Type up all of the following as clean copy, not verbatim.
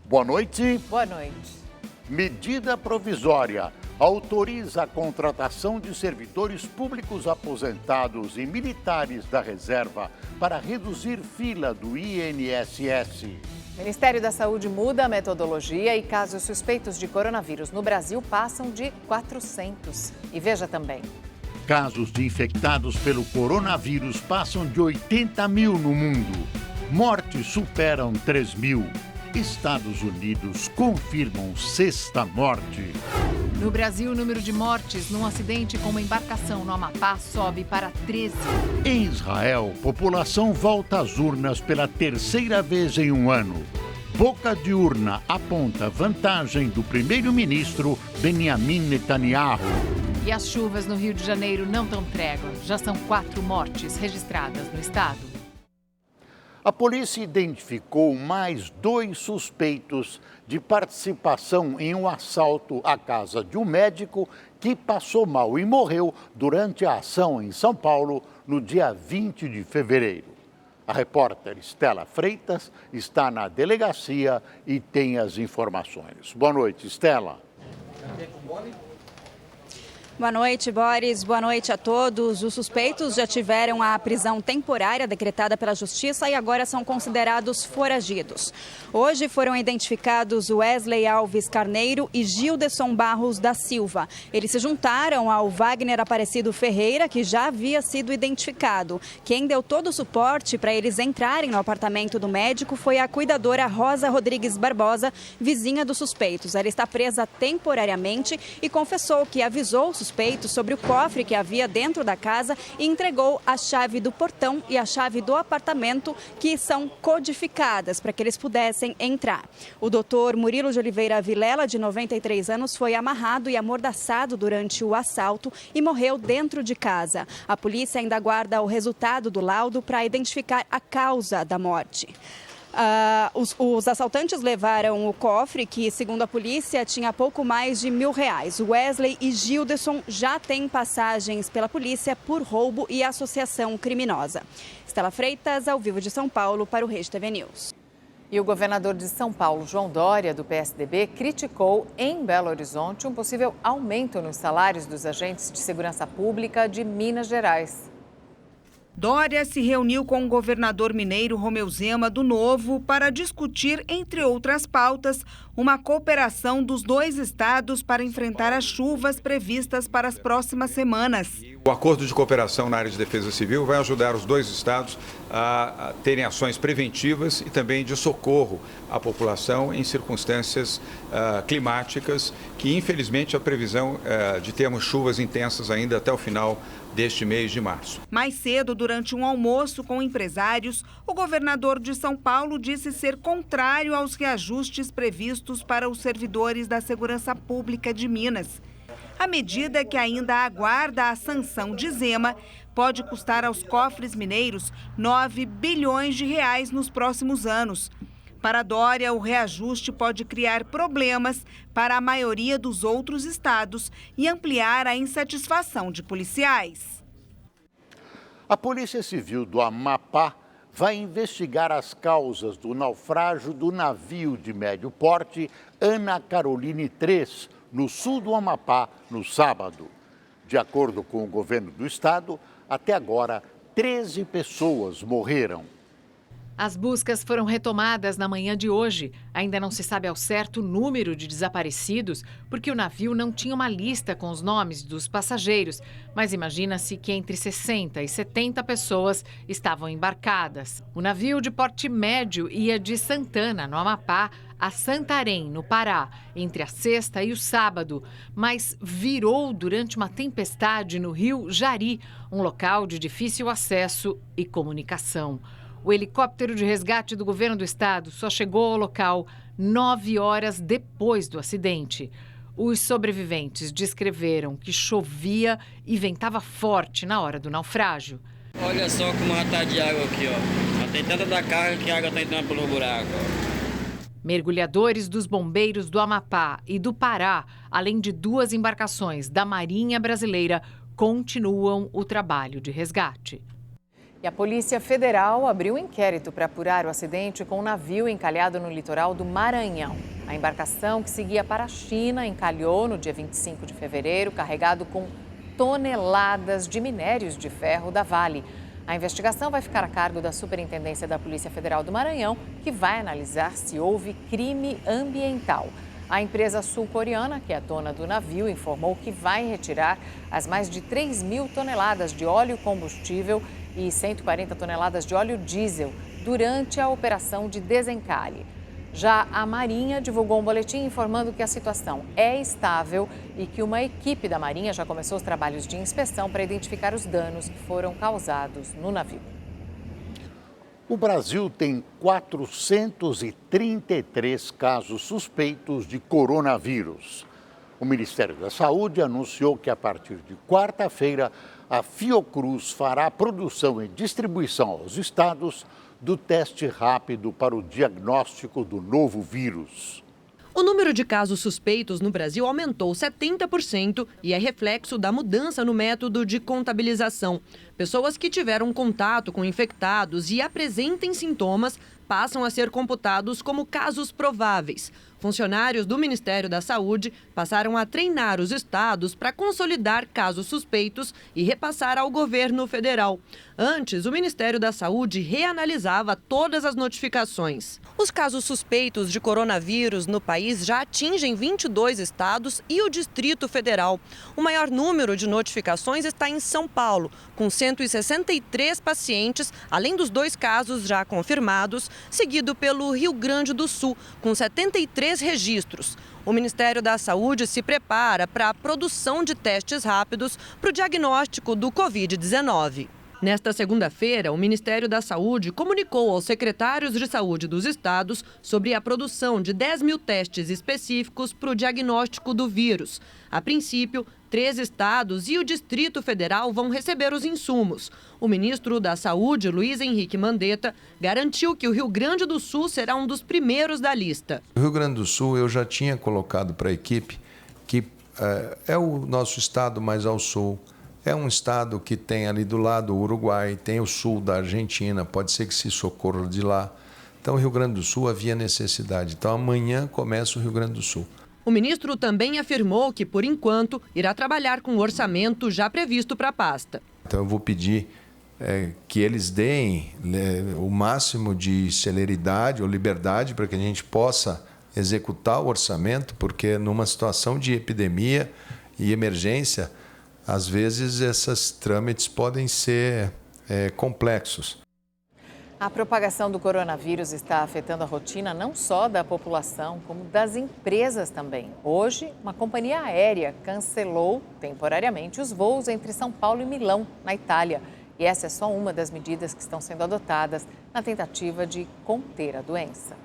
Boa noite. Boa noite. Medida provisória autoriza a contratação de servidores públicos aposentados e militares da reserva para reduzir fila do INSS. O Ministério da Saúde muda a metodologia e casos suspeitos de coronavírus no Brasil passam de 400. E veja também. Casos de infectados pelo coronavírus passam de 80 mil no mundo. Mortes superam 3 mil. Estados Unidos confirmam sexta morte. No Brasil, o número de mortes num acidente com uma embarcação no Amapá sobe para 13. Em Israel, população volta às urnas pela terceira vez em um ano. Boca de urna aponta vantagem do primeiro-ministro Benjamin Netanyahu. E as chuvas no Rio de Janeiro não dão trégua. Já são 4 mortes registradas no estado. A polícia identificou mais 2 suspeitos de participação em um assalto à casa de um médico que passou mal e morreu durante a ação em São Paulo no dia 20 de fevereiro. A repórter Estela Freitas está na delegacia e tem as informações. Boa noite, Estela. Boa noite, Boris. Boa noite a todos. Os suspeitos já tiveram a prisão temporária decretada pela Justiça e agora são considerados foragidos. Hoje foram identificados Wesley Alves Carneiro e Gilderson Barros da Silva. Eles se juntaram ao Wagner Aparecido Ferreira, que já havia sido identificado. Quem deu todo o suporte para eles entrarem no apartamento do médico foi a cuidadora Rosa Rodrigues Barbosa, vizinha dos suspeitos. Ela está presa temporariamente e confessou que avisou os suspeitos sobre o cofre que havia dentro da casa e entregou a chave do portão e a chave do apartamento, que são codificadas para que eles pudessem entrar. O doutor Murilo de Oliveira Vilela, de 93 anos, foi amarrado e amordaçado durante o assalto e morreu dentro de casa. A polícia ainda aguarda o resultado do laudo para identificar a causa da morte. Os assaltantes levaram o cofre, que, segundo a polícia, tinha pouco mais de R$1.000. Wesley e Gilderson já têm passagens pela polícia por roubo e associação criminosa. Estela Freitas, ao vivo de São Paulo, para o Rede TV News. E o governador de São Paulo, João Dória, do PSDB, criticou em Belo Horizonte um possível aumento nos salários dos agentes de segurança pública de Minas Gerais. Dória se reuniu com o governador mineiro Romeu Zema do Novo para discutir, entre outras pautas, uma cooperação dos 2 estados para enfrentar as chuvas previstas para as próximas semanas. O acordo de cooperação na área de defesa civil vai ajudar os 2 estados a terem ações preventivas e também de socorro à população em circunstâncias climáticas, que infelizmente a previsão de termos chuvas intensas ainda até o final deste mês de março. Mais cedo, durante um almoço com empresários, o governador de São Paulo disse ser contrário aos reajustes previstos para os servidores da Segurança Pública de Minas. A medida, que ainda aguarda a sanção de Zema, pode custar aos cofres mineiros R$9 bilhões nos próximos anos. Para Dória, o reajuste pode criar problemas para a maioria dos outros estados e ampliar a insatisfação de policiais. A Polícia Civil do Amapá vai investigar as causas do naufrágio do navio de médio porte Ana Caroline III, no sul do Amapá, no sábado. De acordo com o governo do estado, até agora 13 pessoas morreram. As buscas foram retomadas na manhã de hoje. Ainda não se sabe ao certo o número de desaparecidos, porque o navio não tinha uma lista com os nomes dos passageiros. Mas imagina-se que entre 60 e 70 pessoas estavam embarcadas. O navio de porte médio ia de Santana, no Amapá, a Santarém, no Pará, entre a sexta e o sábado, mas virou durante uma tempestade no rio Jari, um local de difícil acesso e comunicação. O helicóptero de resgate do governo do estado só chegou ao local 9 horas depois do acidente. Os sobreviventes descreveram que chovia e ventava forte na hora do naufrágio. Olha só como já está de água aqui, ó. Já tem tanta da carga que a água está entrando pelo buraco. Mergulhadores dos bombeiros do Amapá e do Pará, além de 2 embarcações da Marinha Brasileira, continuam o trabalho de resgate. E a Polícia Federal abriu um inquérito para apurar o acidente com um navio encalhado no litoral do Maranhão. A embarcação, que seguia para a China, encalhou no dia 25 de fevereiro, carregado com toneladas de minérios de ferro da Vale. A investigação vai ficar a cargo da Superintendência da Polícia Federal do Maranhão, que vai analisar se houve crime ambiental. A empresa sul-coreana, que é a dona do navio, informou que vai retirar as mais de 3.000 toneladas de óleo combustível e 140 toneladas de óleo diesel durante a operação de desencalhe. Já a Marinha divulgou um boletim informando que a situação é estável e que uma equipe da Marinha já começou os trabalhos de inspeção para identificar os danos que foram causados no navio. O Brasil tem 433 casos suspeitos de coronavírus. O Ministério da Saúde anunciou que a partir de quarta-feira a Fiocruz fará a produção e distribuição aos estados do teste rápido para o diagnóstico do novo vírus. O número de casos suspeitos no Brasil aumentou 70% e é reflexo da mudança no método de contabilização. Pessoas que tiveram contato com infectados e apresentem sintomas passam a ser computados como casos prováveis. Funcionários do Ministério da Saúde passaram a treinar os estados para consolidar casos suspeitos e repassar ao governo federal. Antes, o Ministério da Saúde reanalisava todas as notificações. Os casos suspeitos de coronavírus no país já atingem 22 estados e o Distrito Federal. O maior número de notificações está em São Paulo, com 163 pacientes, além dos 2 casos já confirmados, seguido pelo Rio Grande do Sul, com 73 registros. O Ministério da Saúde se prepara para a produção de testes rápidos para o diagnóstico do Covid-19. Nesta segunda-feira, o Ministério da Saúde comunicou aos secretários de saúde dos estados sobre a produção de 10.000 testes específicos para o diagnóstico do vírus. A princípio, 3 estados e o Distrito Federal vão receber os insumos. O ministro da Saúde, Luiz Henrique Mandetta, garantiu que o Rio Grande do Sul será um dos primeiros da lista. O Rio Grande do Sul eu já tinha colocado para a equipe que é o nosso estado mais ao sul. É um estado que tem ali do lado o Uruguai, tem o sul da Argentina, pode ser que se socorra de lá. Então, o Rio Grande do Sul havia necessidade. Então, amanhã começa o Rio Grande do Sul. O ministro também afirmou que, por enquanto, irá trabalhar com o orçamento já previsto para a pasta. Então, eu vou pedir que eles deem o máximo de celeridade ou liberdade para que a gente possa executar o orçamento, porque numa situação de epidemia e emergência, às vezes esses trâmites podem ser complexos. A propagação do coronavírus está afetando a rotina não só da população, como das empresas também. Hoje, uma companhia aérea cancelou temporariamente os voos entre São Paulo e Milão, na Itália. E essa é só uma das medidas que estão sendo adotadas na tentativa de conter a doença.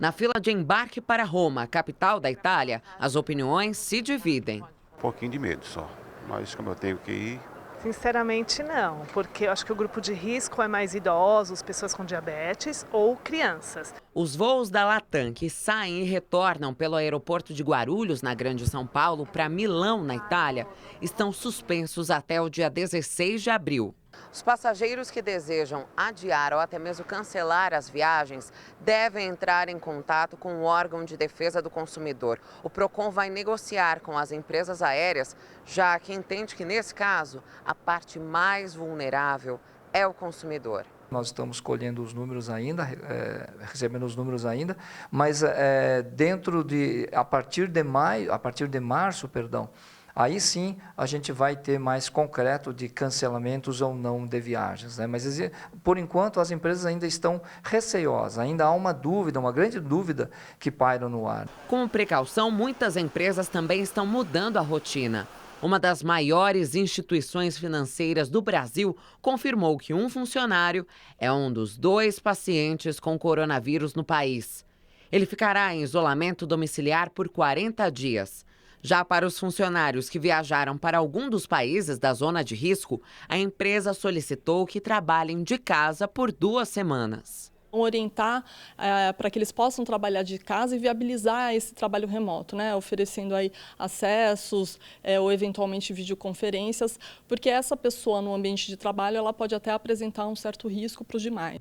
Na fila de embarque para Roma, capital da Itália, as opiniões se dividem. Um pouquinho de medo só. Mas como eu tenho que ir... Sinceramente não, porque eu acho que o grupo de risco é mais idosos, pessoas com diabetes ou crianças. Os voos da Latam que saem e retornam pelo aeroporto de Guarulhos, na Grande São Paulo, para Milão, na Itália, estão suspensos até o dia 16 de abril. Os passageiros que desejam adiar ou até mesmo cancelar as viagens devem entrar em contato com o órgão de defesa do consumidor. O Procon vai negociar com as empresas aéreas, já que entende que, nesse caso, a parte mais vulnerável é o consumidor. Nós estamos colhendo os números ainda, recebendo os números ainda, mas a partir de março, aí sim a gente vai ter mais concreto de cancelamentos ou não de viagens, né? Mas, por enquanto, as empresas ainda estão receosas, ainda há uma dúvida, uma grande dúvida que paira no ar. Com precaução, muitas empresas também estão mudando a rotina. Uma das maiores instituições financeiras do Brasil confirmou que um funcionário é um dos 2 pacientes com coronavírus no país. Ele ficará em isolamento domiciliar por 40 dias. Já para os funcionários que viajaram para algum dos países da zona de risco, a empresa solicitou que trabalhem de casa por 2 semanas. Orientar para que eles possam trabalhar de casa e viabilizar esse trabalho remoto, né? Oferecendo aí acessos ou eventualmente videoconferências, porque essa pessoa no ambiente de trabalho ela pode até apresentar um certo risco para os demais.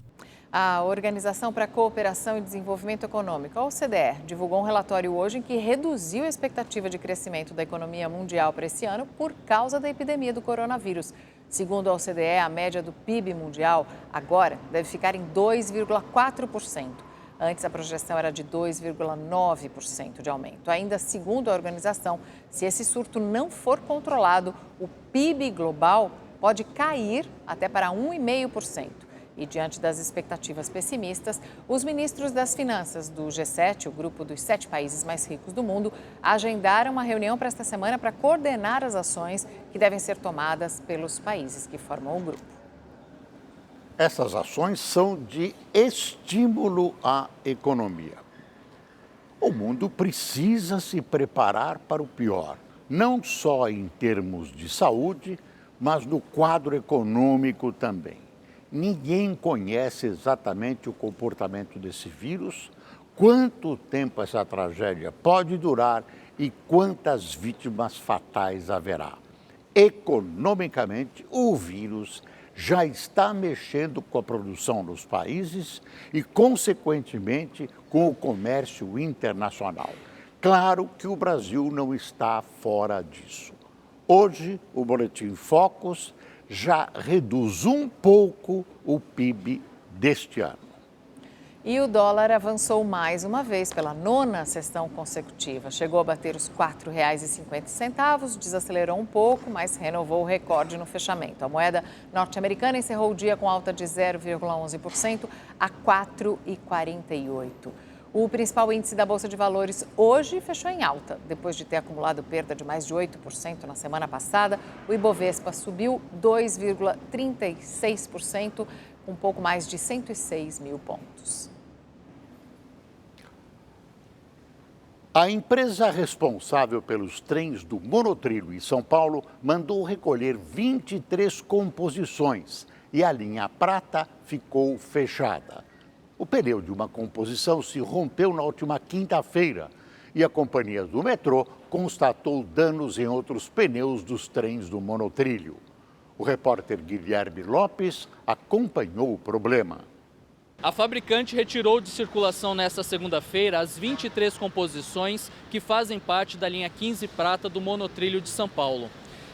A Organização para a Cooperação e Desenvolvimento Econômico, a OCDE, divulgou um relatório hoje em que reduziu a expectativa de crescimento da economia mundial para esse ano por causa da epidemia do coronavírus. Segundo a OCDE, a média do PIB mundial agora deve ficar em 2,4%. Antes, a projeção era de 2,9% de aumento. Ainda segundo a organização, se esse surto não for controlado, o PIB global pode cair até para 1,5%. E diante das expectativas pessimistas, os ministros das Finanças do G7, o grupo dos 7 países mais ricos do mundo, agendaram uma reunião para esta semana para coordenar as ações que devem ser tomadas pelos países que formam o grupo. Essas ações são de estímulo à economia. O mundo precisa se preparar para o pior, não só em termos de saúde, mas no quadro econômico também. Ninguém conhece exatamente o comportamento desse vírus, quanto tempo essa tragédia pode durar e quantas vítimas fatais haverá. Economicamente, o vírus já está mexendo com a produção dos países e, consequentemente, com o comércio internacional. Claro que o Brasil não está fora disso. Hoje, o Boletim Focus já reduz um pouco o PIB deste ano. E o dólar avançou mais uma vez pela 9ª sessão consecutiva. Chegou a bater os R$ 4,50, desacelerou um pouco, mas renovou o recorde no fechamento. A moeda norte-americana encerrou o dia com alta de 0,11% a 4,48. O principal índice da Bolsa de Valores hoje fechou em alta. Depois de ter acumulado perda de mais de 8% na semana passada, o Ibovespa subiu 2,36%, com um pouco mais de 106 mil pontos. A empresa responsável pelos trens do monotrilho em São Paulo mandou recolher 23 composições e a linha prata ficou fechada. O pneu de uma composição se rompeu na última quinta-feira e a companhia do metrô constatou danos em outros pneus dos trens do monotrilho. O repórter Guilherme Lopes acompanhou o problema. A fabricante retirou de circulação nesta segunda-feira as 23 composições que fazem parte da linha 15 prata do monotrilho de São Paulo.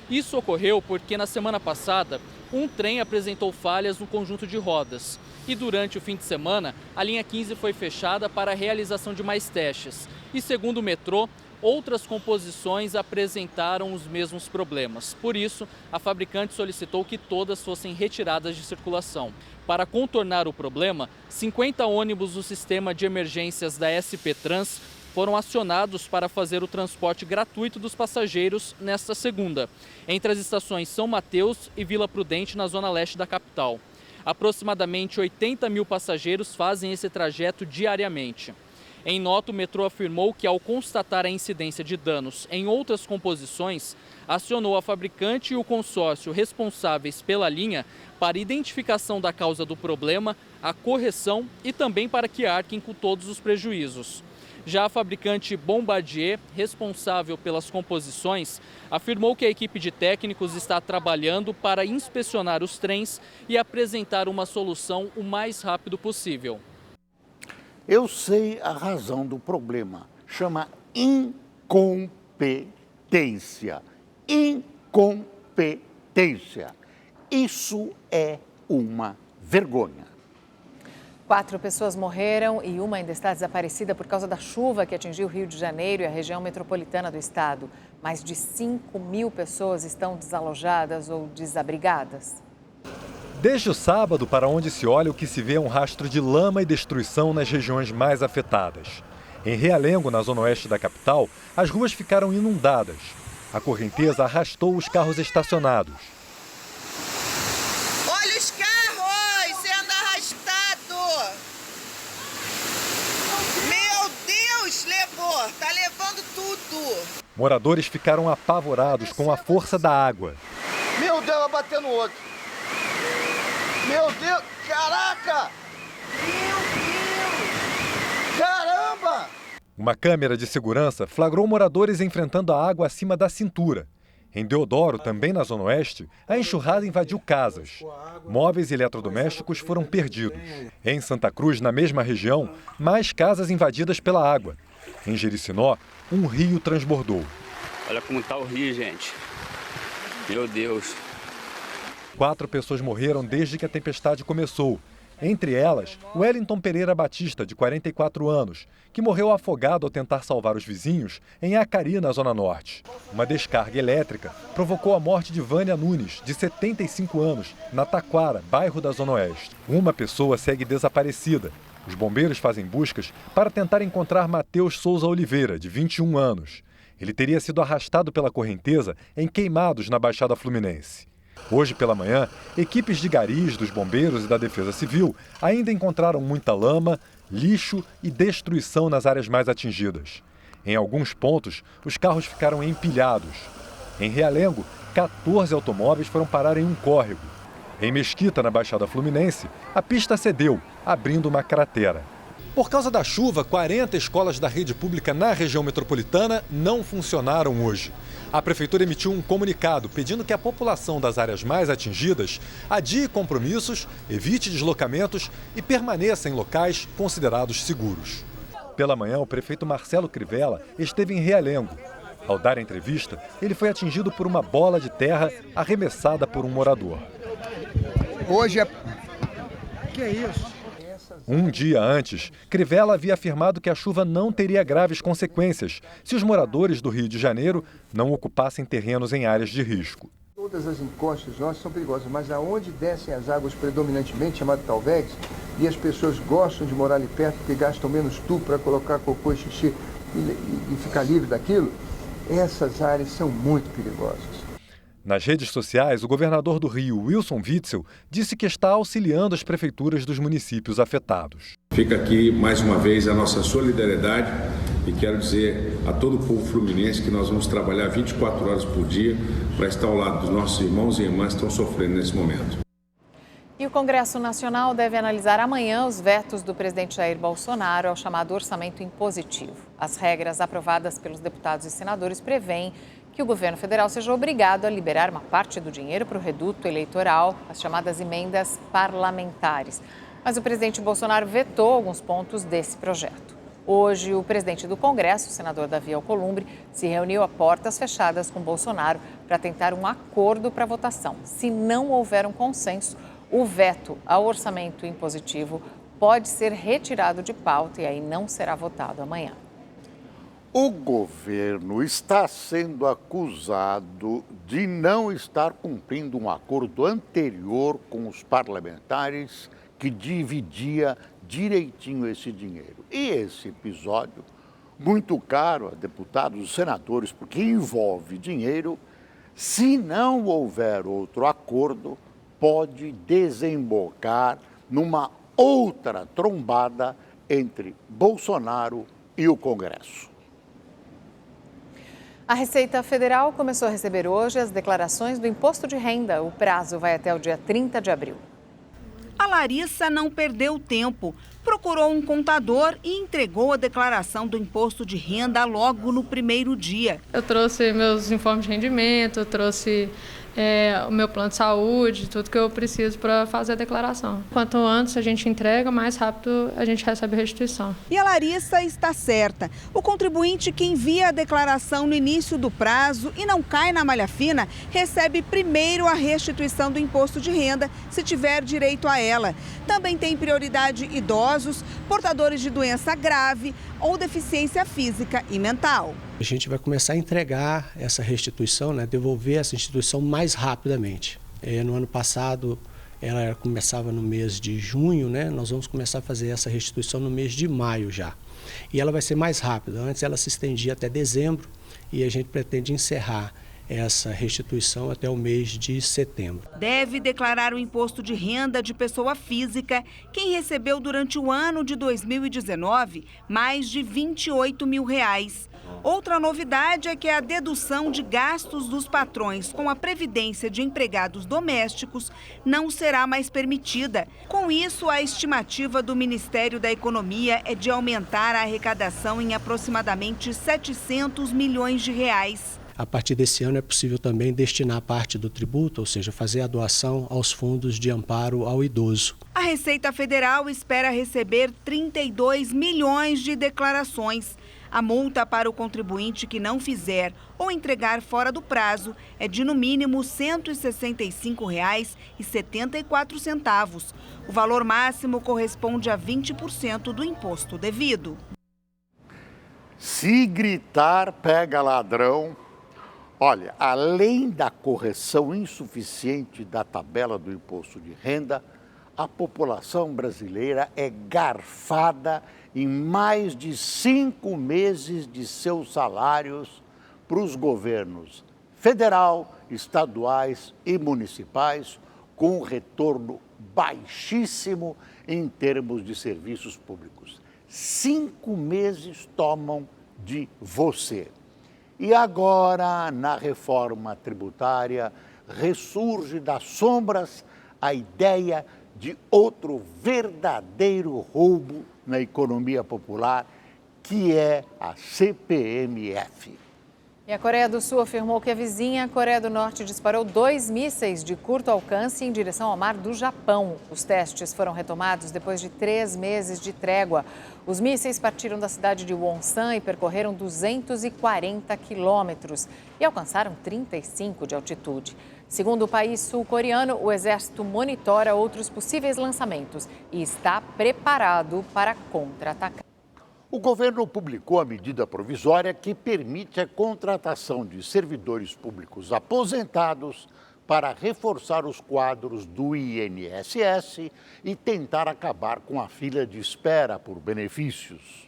Isso ocorreu porque na semana passada um trem apresentou falhas no conjunto de rodas. E durante o fim de semana, a linha 15 foi fechada para a realização de mais testes. E segundo o metrô, outras composições apresentaram os mesmos problemas. Por isso, a fabricante solicitou que todas fossem retiradas de circulação. Para contornar o problema, 50 ônibus do sistema de emergências da SP Trans foram acionados para fazer o transporte gratuito dos passageiros nesta segunda, entre as estações São Mateus e Vila Prudente, na zona leste da capital. Aproximadamente 80 mil passageiros fazem esse trajeto diariamente. Em nota, o metrô afirmou que, ao constatar a incidência de danos em outras composições, acionou a fabricante e o consórcio responsáveis pela linha para identificação da causa do problema, a correção e também para que arquem com todos os prejuízos. Já a fabricante Bombardier, responsável pelas composições, afirmou que a equipe de técnicos está trabalhando para inspecionar os trens e apresentar uma solução o mais rápido possível. Eu sei a razão do problema. Chama incompetência. Incompetência. Isso é uma vergonha. 4 pessoas morreram e uma ainda está desaparecida por causa da chuva que atingiu o Rio de Janeiro e a região metropolitana do estado. Mais de 5 mil pessoas estão desalojadas ou desabrigadas. Desde o sábado, para onde se olha, o que se vê é um rastro de lama e destruição nas regiões mais afetadas. Em Realengo, na zona oeste da capital, as ruas ficaram inundadas. A correnteza arrastou os carros estacionados. Olha os carros sendo arrastados! Meu Deus, levou! Tá levando tudo! Moradores ficaram apavorados com a força da água. Meu Deus, vai bater no outro! Meu Deus, caraca! Meu Uma câmera de segurança flagrou moradores enfrentando a água acima da cintura. Em Deodoro, também na Zona Oeste, a enxurrada invadiu casas. Móveis e eletrodomésticos foram perdidos. Em Santa Cruz, na mesma região, mais casas invadidas pela água. Em Jericinó, um rio transbordou. Olha como está o rio, gente. Meu Deus. 4 pessoas morreram desde que a tempestade começou. Entre elas, Wellington Pereira Batista, de 44 anos, que morreu afogado ao tentar salvar os vizinhos em Acari, na Zona Norte. Uma descarga elétrica provocou a morte de Vânia Nunes, de 75 anos, na Taquara, bairro da Zona Oeste. Uma pessoa segue desaparecida. Os bombeiros fazem buscas para tentar encontrar Matheus Souza Oliveira, de 21 anos. Ele teria sido arrastado pela correnteza em Queimados, na Baixada Fluminense. Hoje pela manhã, equipes de garis, dos bombeiros e da Defesa Civil ainda encontraram muita lama, lixo e destruição nas áreas mais atingidas. Em alguns pontos, os carros ficaram empilhados. Em Realengo, 14 automóveis foram parar em um córrego. Em Mesquita, na Baixada Fluminense, a pista cedeu, abrindo uma cratera. Por causa da chuva, 40 escolas da rede pública na região metropolitana não funcionaram hoje. A Prefeitura emitiu um comunicado pedindo que a população das áreas mais atingidas adie compromissos, evite deslocamentos e permaneça em locais considerados seguros. Pela manhã, o prefeito Marcelo Crivella esteve em Realengo. Ao dar a entrevista, ele foi atingido por uma bola de terra arremessada por um morador. Hoje é... Que é isso? Um dia antes, Crivella havia afirmado que a chuva não teria graves consequências se os moradores do Rio de Janeiro não ocupassem terrenos em áreas de risco. Todas as encostas nossas são perigosas, mas aonde descem as águas predominantemente, chamado Talvegs, e as pessoas gostam de morar ali perto porque gastam menos tubo para colocar cocô e xixi e ficar livre daquilo, essas áreas são muito perigosas. Nas redes sociais, o governador do Rio, Wilson Witzel, disse que está auxiliando as prefeituras dos municípios afetados. Fica aqui, mais uma vez, a nossa solidariedade e quero dizer a todo o povo fluminense que nós vamos trabalhar 24 horas por dia para estar ao lado dos nossos irmãos e irmãs que estão sofrendo nesse momento. E o Congresso Nacional deve analisar amanhã os vetos do presidente Jair Bolsonaro ao chamado orçamento impositivo. As regras aprovadas pelos deputados e senadores prevêem que o governo federal seja obrigado a liberar uma parte do dinheiro para o reduto eleitoral, as chamadas emendas parlamentares. Mas o presidente Bolsonaro vetou alguns pontos desse projeto. Hoje, o presidente do Congresso, o senador Davi Alcolumbre, se reuniu a portas fechadas com Bolsonaro para tentar um acordo para a votação. Se não houver um consenso, o veto ao orçamento impositivo pode ser retirado de pauta e aí não será votado amanhã. O governo está sendo acusado de não estar cumprindo um acordo anterior com os parlamentares que dividia direitinho esse dinheiro. E esse episódio, muito caro a deputados e senadores, porque envolve dinheiro, se não houver outro acordo, pode desembocar numa outra trombada entre Bolsonaro e o Congresso. A Receita Federal começou a receber hoje as declarações do imposto de renda. O prazo vai até o dia 30 de abril. A Larissa não perdeu tempo. Procurou um contador e entregou a declaração do imposto de renda logo no primeiro dia. Eu trouxe meus informes de rendimento, eu trouxe o meu plano de saúde, tudo que eu preciso para fazer a declaração. Quanto antes a gente entrega, mais rápido a gente recebe a restituição. E a Larissa está certa. O contribuinte que envia a declaração no início do prazo e não cai na malha fina, recebe primeiro a restituição do imposto de renda, se tiver direito a ela. Também tem prioridade idosos, portadores de doença grave ou deficiência física e mental. A gente vai começar a entregar essa restituição, devolver essa instituição mais rapidamente. No ano passado, ela começava no mês de junho, nós vamos começar a fazer essa restituição no mês de maio já. E ela vai ser mais rápida. Antes ela se estendia até dezembro e a gente pretende encerrar essa restituição até o mês de setembro. Deve declarar o imposto de renda de pessoa física quem recebeu durante o ano de 2019 mais de R$28 mil. Outra novidade é que a dedução de gastos dos patrões com a previdência de empregados domésticos não será mais permitida. Com isso, a estimativa do Ministério da Economia é de aumentar a arrecadação em aproximadamente R$700 milhões. A partir desse ano é possível também destinar parte do tributo, ou seja, fazer a doação aos fundos de amparo ao idoso. A Receita Federal espera receber 32 milhões de declarações. A multa para o contribuinte que não fizer ou entregar fora do prazo é de no mínimo R$ 165,74. O valor máximo corresponde a 20% do imposto devido. Se gritar, pega ladrão. Olha, além da correção insuficiente da tabela do imposto de renda, a população brasileira é garfada em mais de 5 meses de seus salários para os governos federal, estaduais e municipais, com retorno baixíssimo em termos de serviços públicos. 5 meses tomam de você. E agora, na reforma tributária, ressurge das sombras a ideia de outro verdadeiro roubo na economia popular, que é a CPMF. E a Coreia do Sul afirmou que a vizinha Coreia do Norte disparou 2 mísseis de curto alcance em direção ao mar do Japão. Os testes foram retomados depois de 3 meses de trégua. Os mísseis partiram da cidade de Wonsan e percorreram 240 quilômetros e alcançaram 35 de altitude. Segundo o país sul-coreano, o exército monitora outros possíveis lançamentos e está preparado para contra-atacar. O governo publicou a medida provisória que permite a contratação de servidores públicos aposentados para reforçar os quadros do INSS e tentar acabar com a fila de espera por benefícios.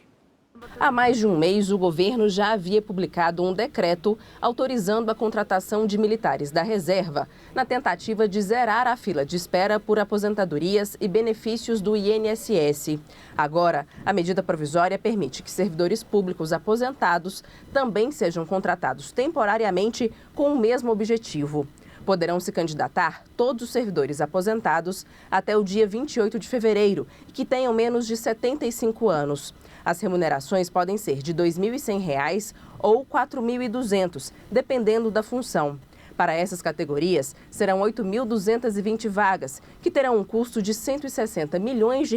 Há mais de um mês, o governo já havia publicado um decreto autorizando a contratação de militares da reserva, na tentativa de zerar a fila de espera por aposentadorias e benefícios do INSS. Agora, a medida provisória permite que servidores públicos aposentados também sejam contratados temporariamente com o mesmo objetivo. Poderão se candidatar todos os servidores aposentados até o dia 28 de fevereiro e que tenham menos de 75 anos. As remunerações podem ser de R$ 2.100 ou R$ 4.200, dependendo da função. Para essas categorias, serão 8.220 vagas, que terão um custo de R$ 160 milhões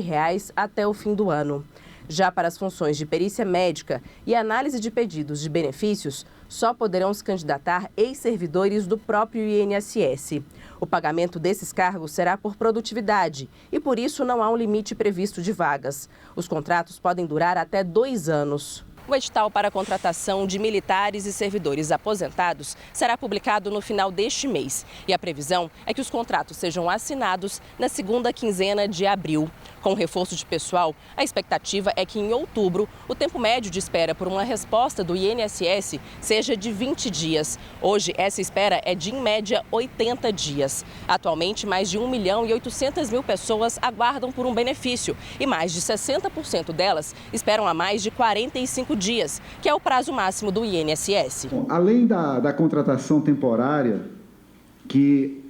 até o fim do ano. Já para as funções de perícia médica e análise de pedidos de benefícios, só poderão se candidatar ex-servidores do próprio INSS. O pagamento desses cargos será por produtividade e, por isso, não há um limite previsto de vagas. Os contratos podem durar até 2 anos. O edital para a contratação de militares e servidores aposentados será publicado no final deste mês. E a previsão é que os contratos sejam assinados na segunda quinzena de abril. Com o reforço de pessoal, a expectativa é que em outubro o tempo médio de espera por uma resposta do INSS seja de 20 dias. Hoje, essa espera é de, em média, 80 dias. Atualmente, mais de 1.800.000 pessoas aguardam por um benefício e mais de 60% delas esperam há mais de 45 dias, que é o prazo máximo do INSS. Além da contratação temporária, que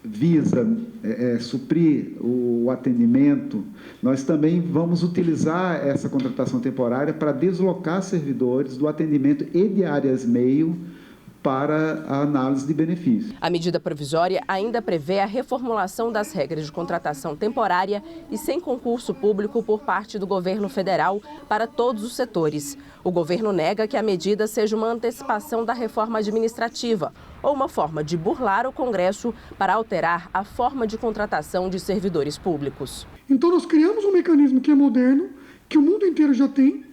visa suprir o atendimento, nós também vamos utilizar essa contratação temporária para deslocar servidores do atendimento e de áreas meio para a análise de benefícios. A medida provisória ainda prevê a reformulação das regras de contratação temporária e sem concurso público por parte do governo federal para todos os setores. O governo nega que a medida seja uma antecipação da reforma administrativa ou uma forma de burlar o Congresso para alterar a forma de contratação de servidores públicos. Então nós criamos um mecanismo que é moderno, que o mundo inteiro já tem,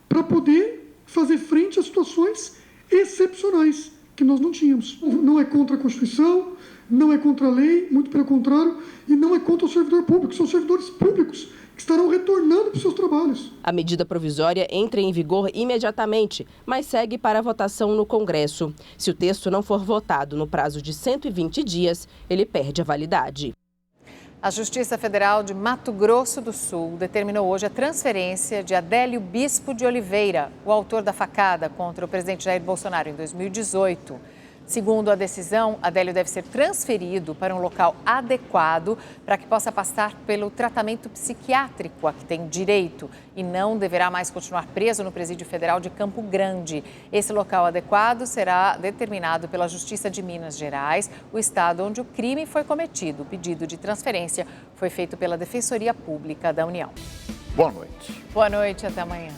para poder fazer frente a situações excepcionais, que nós não tínhamos. Não é contra a Constituição, não é contra a lei, muito pelo contrário, e não é contra o servidor público, são servidores públicos que estarão retornando para os seus trabalhos. A medida provisória entra em vigor imediatamente, mas segue para votação no Congresso. Se o texto não for votado no prazo de 120 dias, ele perde a validade. A Justiça Federal de Mato Grosso do Sul determinou hoje a transferência de Adélio Bispo de Oliveira, o autor da facada contra o presidente Jair Bolsonaro em 2018. Segundo a decisão, Adélio deve ser transferido para um local adequado para que possa passar pelo tratamento psiquiátrico a que tem direito e não deverá mais continuar preso no Presídio Federal de Campo Grande. Esse local adequado será determinado pela Justiça de Minas Gerais, o estado onde o crime foi cometido. O pedido de transferência foi feito pela Defensoria Pública da União. Boa noite. Boa noite, até amanhã.